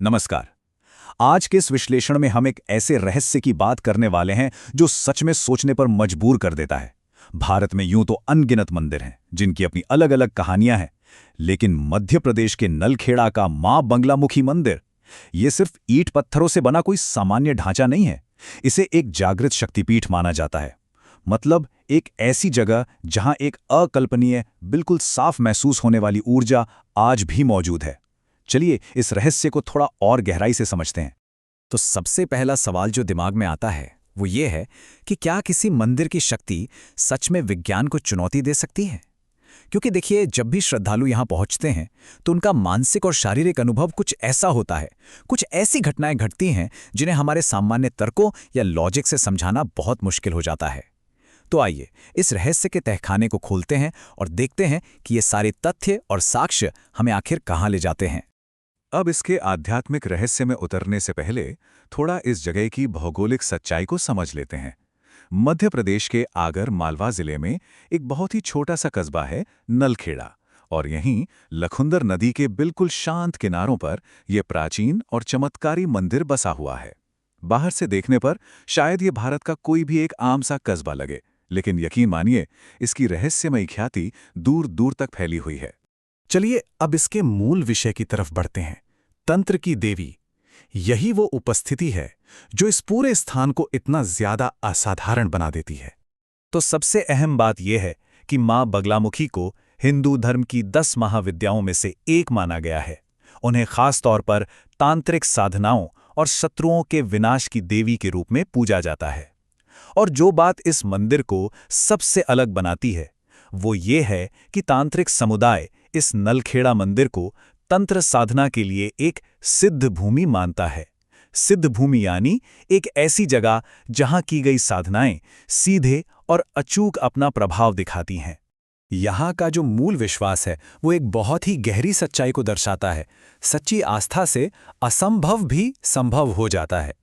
नमस्कार। आज के इस विश्लेषण में हम एक ऐसे रहस्य की बात करने वाले हैं जो सच में सोचने पर मजबूर कर देता है। भारत में यूं तो अनगिनत मंदिर हैं जिनकी अपनी अलग अलग कहानियां हैं, लेकिन मध्य प्रदेश के नलखेड़ा का मां बंगलामुखी मंदिर, ये सिर्फ ईंट पत्थरों से बना कोई सामान्य ढांचा नहीं है। इसे एक जागृत शक्तिपीठ माना जाता है। मतलब एक ऐसी जगह जहां एक अकल्पनीय, बिल्कुल साफ महसूस होने वाली ऊर्जा आज भी मौजूद है। चलिए इस रहस्य को थोड़ा और गहराई से समझते हैं। तो सबसे पहला सवाल जो दिमाग में आता है वो ये है कि क्या किसी मंदिर की शक्ति सच में विज्ञान को चुनौती दे सकती है? क्योंकि देखिए, जब भी श्रद्धालु यहाँ पहुँचते हैं तो उनका मानसिक और शारीरिक अनुभव कुछ ऐसा होता है, कुछ ऐसी घटनाएं घटती हैं जिन्हें हमारे सामान्य तर्कों या लॉजिक से समझाना बहुत मुश्किल हो जाता है। तो आइए इस रहस्य के तहखाने को खोलते हैं और देखते हैं कि ये सारे तथ्य और साक्ष्य हमें आखिर कहाँ ले जाते हैं। अब इसके आध्यात्मिक रहस्य में उतरने से पहले थोड़ा इस जगह की भौगोलिक सच्चाई को समझ लेते हैं। मध्य प्रदेश के आगर मालवा जिले में एक बहुत ही छोटा सा कस्बा है नलखेड़ा, और यहीं लखुंदर नदी के बिल्कुल शांत किनारों पर यह प्राचीन और चमत्कारी मंदिर बसा हुआ है। बाहर से देखने पर शायद ये भारत का कोई भी एक आम सा कस्बा लगे, लेकिन यकीन मानिए इसकी रहस्यमयी ख्याति दूर दूर तक फैली हुई है। चलिए अब इसके मूल विषय की तरफ बढ़ते हैं। तंत्र की देवी, यही वो उपस्थिति है जो इस पूरे स्थान को इतना ज्यादा असाधारण बना देती है। तो सबसे अहम बात यह है कि मां बगलामुखी को हिंदू धर्म की 10 महाविद्याओं में से एक माना गया है। उन्हें खास तौर पर तांत्रिक साधनाओं और शत्रुओं के विनाश की देवी के रूप में पूजा जाता है। और जो बात इस मंदिर को सबसे अलग बनाती है वो ये है कि तांत्रिक समुदाय इस नलखेड़ा मंदिर को तंत्र साधना के लिए एक सिद्ध भूमि मानता है। सिद्ध भूमि यानी एक ऐसी जगह जहां की गई साधनाएं सीधे और अचूक अपना प्रभाव दिखाती हैं। यहाँ का जो मूल विश्वास है वो एक बहुत ही गहरी सच्चाई को दर्शाता है। सच्ची आस्था से असंभव भी संभव हो जाता है।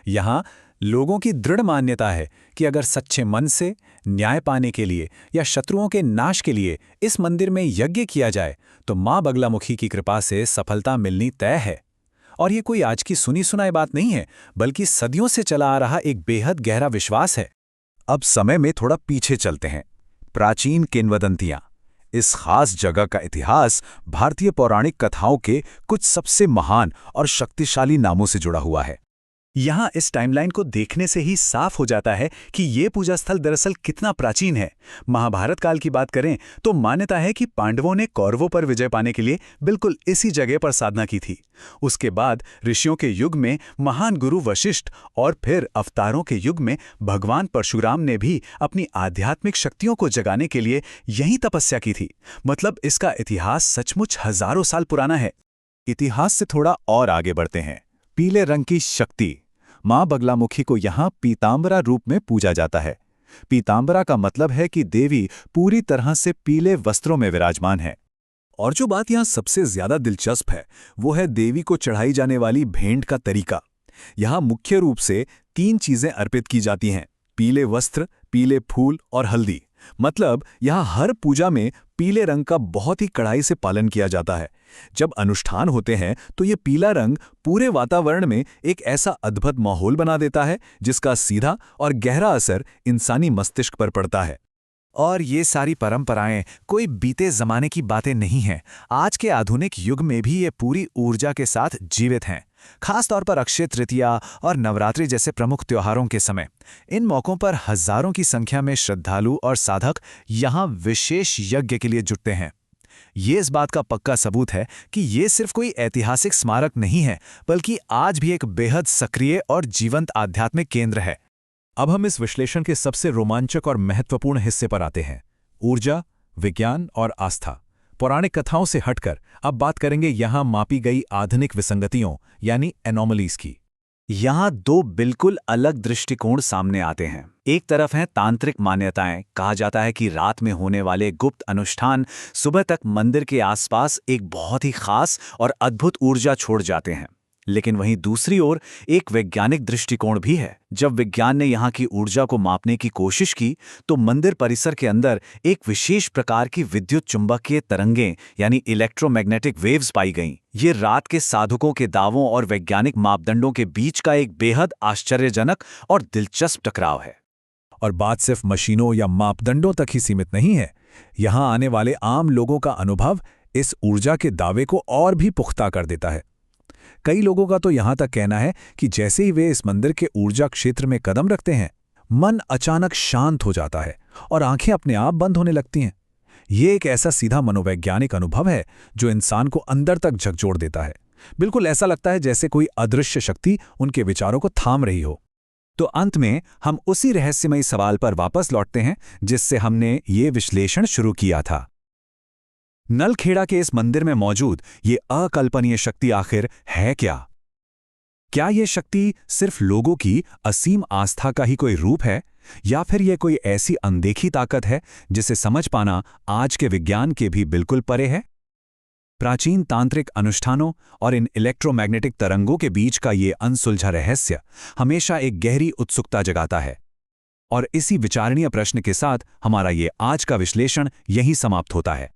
यहाँ लोगों की दृढ़ मान्यता है कि अगर सच्चे मन से न्याय पाने के लिए या शत्रुओं के नाश के लिए इस मंदिर में यज्ञ किया जाए तो मां बगलामुखी की कृपा से सफलता मिलनी तय है। और ये कोई आज की सुनी सुनाई बात नहीं है, बल्कि सदियों से चला आ रहा एक बेहद गहरा विश्वास है। अब समय में थोड़ा पीछे चलते हैं। प्राचीन किंवदंतियां। इस खास जगह का इतिहास भारतीय पौराणिक कथाओं के कुछ सबसे महान और शक्तिशाली नामों से जुड़ा हुआ है। यहाँ इस टाइमलाइन को देखने से ही साफ हो जाता है कि ये पूजा स्थल दरअसल कितना प्राचीन है। महाभारत काल की बात करें तो मान्यता है कि पांडवों ने कौरवों पर विजय पाने के लिए बिल्कुल इसी जगह पर साधना की थी। उसके बाद ऋषियों के युग में महान गुरु वशिष्ठ और फिर अवतारों के युग में भगवान परशुराम ने भी अपनी आध्यात्मिक शक्तियों को जगाने के लिए यहीं तपस्या की थी। मतलब इसका इतिहास सचमुच हजारों साल पुराना है। इतिहास से थोड़ा और आगे बढ़ते हैं। पीले रंग की शक्ति। मां बगलामुखी को यहाँ पीतांबरा रूप में पूजा जाता है। पीतांबरा का मतलब है कि देवी पूरी तरह से पीले वस्त्रों में विराजमान है। और जो बात यहाँ सबसे ज्यादा दिलचस्प है वो है देवी को चढ़ाई जाने वाली भेंट का तरीका। यहाँ मुख्य रूप से 3 चीजें अर्पित की जाती हैं: पीले वस्त्र, पीले फूल और हल्दी। मतलब यहाँ हर पूजा में पीले रंग का बहुत ही कड़ाई से पालन किया जाता है। जब अनुष्ठान होते हैं तो ये पीला रंग पूरे वातावरण में एक ऐसा अद्भुत माहौल बना देता है जिसका सीधा और गहरा असर इंसानी मस्तिष्क पर पड़ता है। और ये सारी परंपराएं कोई बीते जमाने की बातें नहीं हैं। आज के आधुनिक युग में भी ये पूरी ऊर्जा के साथ जीवित हैं। खास तौर पर अक्षय तृतीया और नवरात्रि जैसे प्रमुख त्योहारों के समय इन मौक़ों पर हजारों की संख्या में श्रद्धालु और साधक यहाँ विशेष यज्ञ के लिए जुटते हैं। ये इस बात का पक्का सबूत है कि ये सिर्फ कोई ऐतिहासिक स्मारक नहीं है, बल्कि आज भी एक बेहद सक्रिय और जीवंत आध्यात्मिक केंद्र है। अब हम इस विश्लेषण के सबसे रोमांचक और महत्वपूर्ण हिस्से पर आते हैं। ऊर्जा, विज्ञान और आस्था। पौराणिक कथाओं से हटकर अब बात करेंगे यहाँ मापी गई आधुनिक विसंगतियों यानी एनोमलीज की। यहाँ 2 बिल्कुल अलग दृष्टिकोण सामने आते हैं। एक तरफ हैं तांत्रिक मान्यताएं। कहा जाता है कि रात में होने वाले गुप्त अनुष्ठान सुबह तक मंदिर के आसपास एक बहुत ही खास और अद्भुत ऊर्जा छोड़ जाते हैं। लेकिन वहीं दूसरी ओर एक वैज्ञानिक दृष्टिकोण भी है। जब विज्ञान ने यहाँ की ऊर्जा को मापने की कोशिश की तो मंदिर परिसर के अंदर एक विशेष प्रकार की विद्युत चुंबकीय तरंगें यानी इलेक्ट्रोमैग्नेटिक वेव्स पाई गईं। ये रात के साधकों के दावों और वैज्ञानिक मापदंडों के बीच का एक बेहद आश्चर्यजनक और दिलचस्प टकराव है। और बात सिर्फ मशीनों या मापदंडों तक ही सीमित नहीं है। यहाँ आने वाले आम लोगों का अनुभव इस ऊर्जा के दावे को और भी पुख्ता कर देता है। कई लोगों का तो यहाँ तक कहना है कि जैसे ही वे इस मंदिर के ऊर्जा क्षेत्र में कदम रखते हैं, मन अचानक शांत हो जाता है और आंखें अपने आप बंद होने लगती हैं। ये एक ऐसा सीधा मनोवैज्ञानिक अनुभव है जो इंसान को अंदर तक झकझोर देता है। बिल्कुल ऐसा लगता है जैसे कोई अदृश्य शक्ति उनके विचारों को थाम रही हो। तो अंत में हम उसी रहस्यमयी सवाल पर वापस लौटते हैं जिससे हमने ये विश्लेषण शुरू किया था। नलखेड़ा के इस मंदिर में मौजूद ये अकल्पनीय शक्ति आखिर है क्या? क्या ये शक्ति सिर्फ लोगों की असीम आस्था का ही कोई रूप है, या फिर ये कोई ऐसी अनदेखी ताकत है जिसे समझ पाना आज के विज्ञान के भी बिल्कुल परे है? प्राचीन तांत्रिक अनुष्ठानों और इन इलेक्ट्रोमैग्नेटिक तरंगों के बीच का ये अनसुलझा रहस्य हमेशा एक गहरी उत्सुकता जगाता है। और इसी विचारणीय प्रश्न के साथ हमारा ये आज का विश्लेषण यहीं समाप्त होता है।